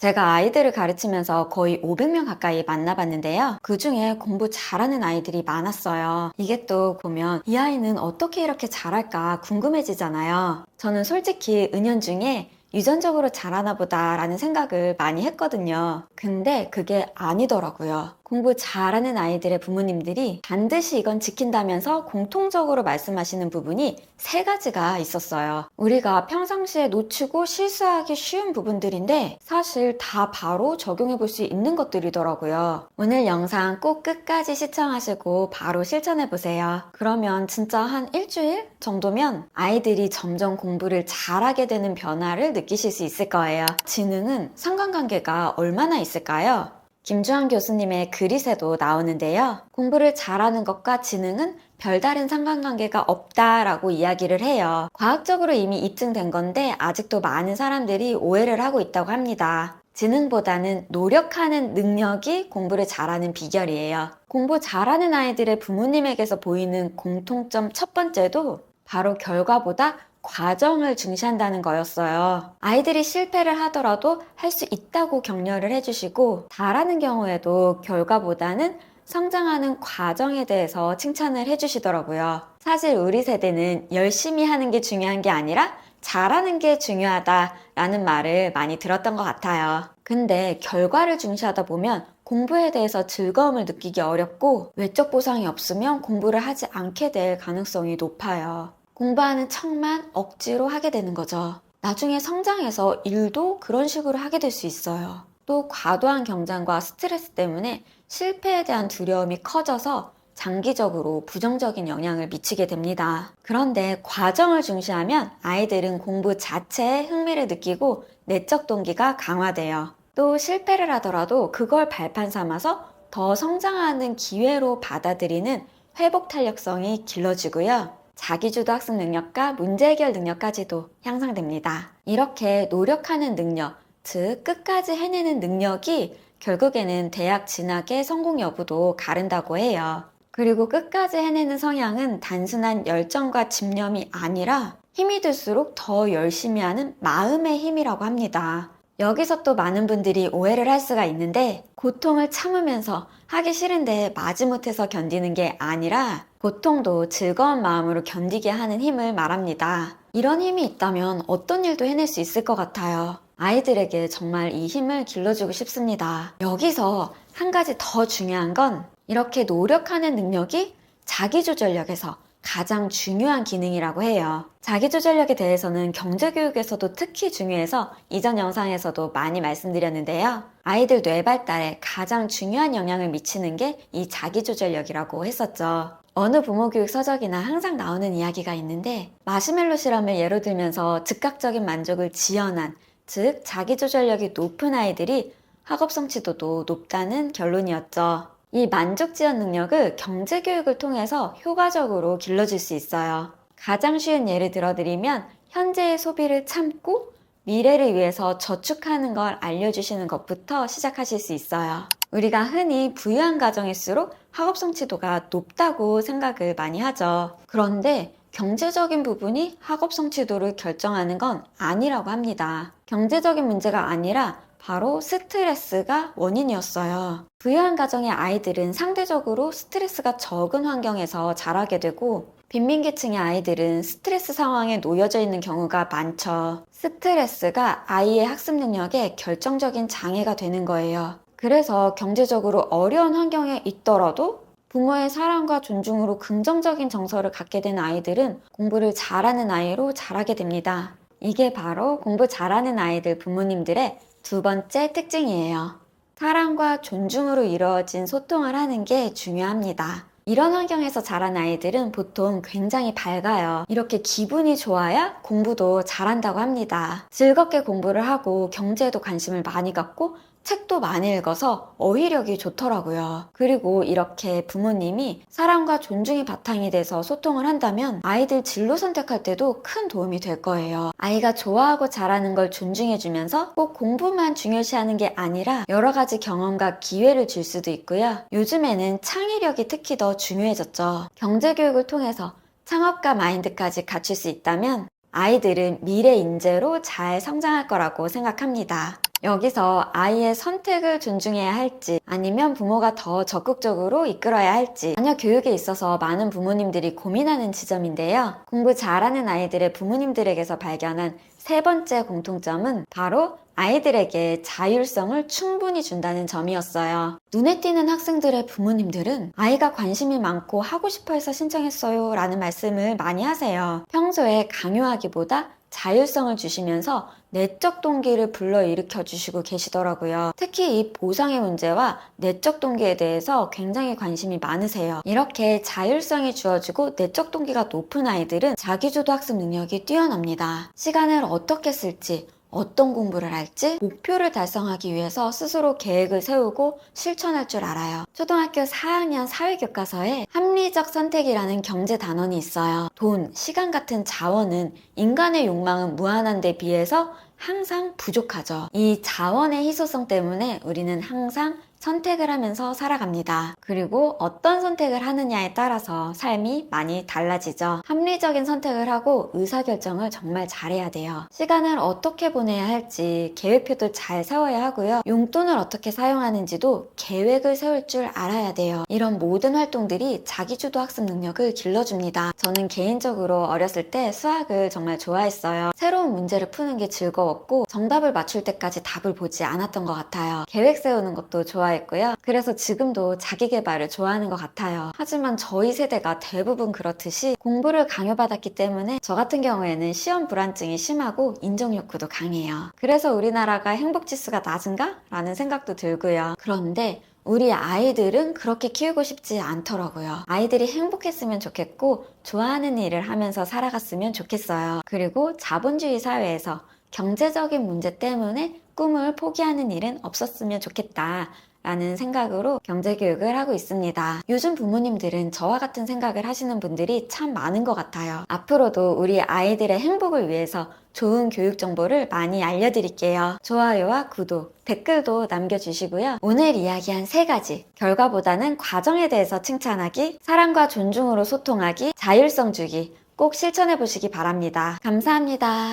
제가 아이들을 가르치면서 거의 500명 가까이 만나봤는데요. 그중에 공부 잘하는 아이들이 많았어요. 이게 또 보면 이 아이는 어떻게 이렇게 잘할까 궁금해지잖아요. 저는 솔직히 은연중에 유전적으로 잘하나 보다 라는 생각을 많이 했거든요. 근데 그게 아니더라고요. 공부 잘하는 아이들의 부모님들이 반드시 이건 지킨다면서 공통적으로 말씀하시는 부분이 세 가지가 있었어요. 우리가 평상시에 놓치고 실수하기 쉬운 부분들인데 사실 다 바로 적용해 볼 수 있는 것들이더라고요. 오늘 영상 꼭 끝까지 시청하시고 바로 실천해 보세요. 그러면 진짜 한 일주일 정도면 아이들이 점점 공부를 잘하게 되는 변화를 느끼실 수 있을 거예요. 지능은 상관관계가 얼마나 있을까요? 김주환 교수님의 그릿에도 나오는데요. 공부를 잘하는 것과 지능은 별다른 상관관계가 없다라고 이야기를 해요. 과학적으로 이미 입증된 건데 아직도 많은 사람들이 오해를 하고 있다고 합니다. 지능보다는 노력하는 능력이 공부를 잘하는 비결이에요. 공부 잘하는 아이들의 부모님에게서 보이는 공통점 첫 번째도 바로 결과보다 과정을 중시한다는 거였어요. 아이들이 실패를 하더라도 할 수 있다고 격려를 해주시고 잘하는 경우에도 결과보다는 성장하는 과정에 대해서 칭찬을 해주시더라고요. 사실 우리 세대는 열심히 하는 게 중요한 게 아니라 잘하는 게 중요하다라는 말을 많이 들었던 것 같아요. 근데 결과를 중시하다 보면 공부에 대해서 즐거움을 느끼기 어렵고 외적 보상이 없으면 공부를 하지 않게 될 가능성이 높아요. 공부하는 척만 억지로 하게 되는 거죠. 나중에 성장해서 일도 그런 식으로 하게 될 수 있어요. 또 과도한 경쟁과 스트레스 때문에 실패에 대한 두려움이 커져서 장기적으로 부정적인 영향을 미치게 됩니다. 그런데 과정을 중시하면 아이들은 공부 자체에 흥미를 느끼고 내적 동기가 강화돼요. 또 실패를 하더라도 그걸 발판 삼아서 더 성장하는 기회로 받아들이는 회복 탄력성이 길러지고요. 자기주도 학습 능력과 문제 해결 능력까지도 향상됩니다. 이렇게 노력하는 능력, 즉 끝까지 해내는 능력이 결국에는 대학 진학의 성공 여부도 가른다고 해요. 그리고 끝까지 해내는 성향은 단순한 열정과 집념이 아니라 힘이 들수록 더 열심히 하는 마음의 힘이라고 합니다. 여기서 또 많은 분들이 오해를 할 수가 있는데 고통을 참으면서 하기 싫은데 마지못해서 견디는 게 아니라 고통도 즐거운 마음으로 견디게 하는 힘을 말합니다. 이런 힘이 있다면 어떤 일도 해낼 수 있을 것 같아요. 아이들에게 정말 이 힘을 길러주고 싶습니다. 여기서 한 가지 더 중요한 건 이렇게 노력하는 능력이 자기조절력에서 가장 중요한 기능이라고 해요. 자기조절력에 대해서는 경제교육에서도 특히 중요해서 이전 영상에서도 많이 말씀드렸는데요. 아이들 뇌 발달에 가장 중요한 영향을 미치는 게 이 자기조절력이라고 했었죠. 어느 부모교육 서적이나 항상 나오는 이야기가 있는데 마시멜로 실험을 예로 들면서 즉각적인 만족을 지연한, 즉 자기조절력이 높은 아이들이 학업 성취도도 높다는 결론이었죠. 이 만족 지연 능력을 경제교육을 통해서 효과적으로 길러줄 수 있어요. 가장 쉬운 예를 들어드리면 현재의 소비를 참고 미래를 위해서 저축하는 걸 알려주시는 것부터 시작하실 수 있어요. 우리가 흔히 부유한 가정일수록 학업 성취도가 높다고 생각을 많이 하죠. 그런데 경제적인 부분이 학업 성취도를 결정하는 건 아니라고 합니다. 경제적인 문제가 아니라 바로 스트레스가 원인이었어요. 부유한 가정의 아이들은 상대적으로 스트레스가 적은 환경에서 자라게 되고 빈민계층의 아이들은 스트레스 상황에 놓여져 있는 경우가 많죠. 스트레스가 아이의 학습 능력에 결정적인 장애가 되는 거예요. 그래서 경제적으로 어려운 환경에 있더라도 부모의 사랑과 존중으로 긍정적인 정서를 갖게 된 아이들은 공부를 잘하는 아이로 자라게 됩니다. 이게 바로 공부 잘하는 아이들 부모님들의 두 번째 특징이에요. 사랑과 존중으로 이루어진 소통을 하는 게 중요합니다. 이런 환경에서 자란 아이들은 보통 굉장히 밝아요. 이렇게 기분이 좋아야 공부도 잘한다고 합니다. 즐겁게 공부를 하고 경제에도 관심을 많이 갖고 책도 많이 읽어서 어휘력이 좋더라고요. 그리고 이렇게 부모님이 사랑과 존중이 바탕이 돼서 소통을 한다면 아이들 진로 선택할 때도 큰 도움이 될 거예요. 아이가 좋아하고 잘하는 걸 존중해주면서 꼭 공부만 중요시하는 게 아니라 여러 가지 경험과 기회를 줄 수도 있고요. 요즘에는 창의력이 특히 더 중요해졌죠. 경제교육을 통해서 창업가 마인드까지 갖출 수 있다면 아이들은 미래 인재로 잘 성장할 거라고 생각합니다. 여기서 아이의 선택을 존중해야 할지 아니면 부모가 더 적극적으로 이끌어야 할지 자녀 교육에 있어서 많은 부모님들이 고민하는 지점인데요. 공부 잘하는 아이들의 부모님들에게서 발견한 세 번째 공통점은 바로 아이들에게 자율성을 충분히 준다는 점이었어요. 눈에 띄는 학생들의 부모님들은 아이가 관심이 많고 하고 싶어 해서 신청했어요 라는 말씀을 많이 하세요. 평소에 강요하기보다 자율성을 주시면서 내적 동기를 불러일으켜 주시고 계시더라고요. 특히 이 보상의 문제와 내적 동기에 대해서 굉장히 관심이 많으세요. 이렇게 자율성이 주어지고 내적 동기가 높은 아이들은 자기주도 학습 능력이 뛰어납니다. 시간을 어떻게 쓸지, 어떤 공부를 할지 목표를 달성하기 위해서 스스로 계획을 세우고 실천할 줄 알아요. 초등학교 4학년 사회교과서에 합리적 선택이라는 경제 단원이 있어요. 돈, 시간 같은 자원은 인간의 욕망은 무한한 데 비해서 항상 부족하죠. 이 자원의 희소성 때문에 우리는 항상 선택을 하면서 살아갑니다. 그리고 어떤 선택을 하느냐에 따라서 삶이 많이 달라지죠. 합리적인 선택을 하고 의사결정을 정말 잘해야 돼요. 시간을 어떻게 보내야 할지 계획표도 잘 세워야 하고요. 용돈을 어떻게 사용하는지도 계획을 세울 줄 알아야 돼요. 이런 모든 활동들이 자기주도 학습 능력을 길러줍니다. 저는 개인적으로 어렸을 때 수학을 정말 좋아했어요. 새로운 문제를 푸는 게 즐거웠고 정답을 맞출 때까지 답을 보지 않았던 것 같아요. 계획 세우는 것도 좋아했고요. 그래서 지금도 자기 개발을 좋아하는 것 같아요. 하지만 저희 세대가 대부분 그렇듯이 공부를 강요받았기 때문에 저 같은 경우에는 시험 불안증이 심하고 인정 욕구도 강해요. 그래서 우리나라가 행복 지수가 낮은가? 라는 생각도 들고요. 그런데 우리 아이들은 그렇게 키우고 싶지 않더라고요. 아이들이 행복했으면 좋겠고 좋아하는 일을 하면서 살아갔으면 좋겠어요. 그리고 자본주의 사회에서 경제적인 문제 때문에 꿈을 포기하는 일은 없었으면 좋겠다 라는 생각으로 경제교육을 하고 있습니다. 요즘 부모님들은 저와 같은 생각을 하시는 분들이 참 많은 것 같아요. 앞으로도 우리 아이들의 행복을 위해서 좋은 교육 정보를 많이 알려드릴게요. 좋아요와 구독, 댓글도 남겨주시고요. 오늘 이야기한 3가지, 결과보다는 과정에 대해서 칭찬하기, 사랑과 존중으로 소통하기, 자율성 주기 꼭 실천해 보시기 바랍니다. 감사합니다.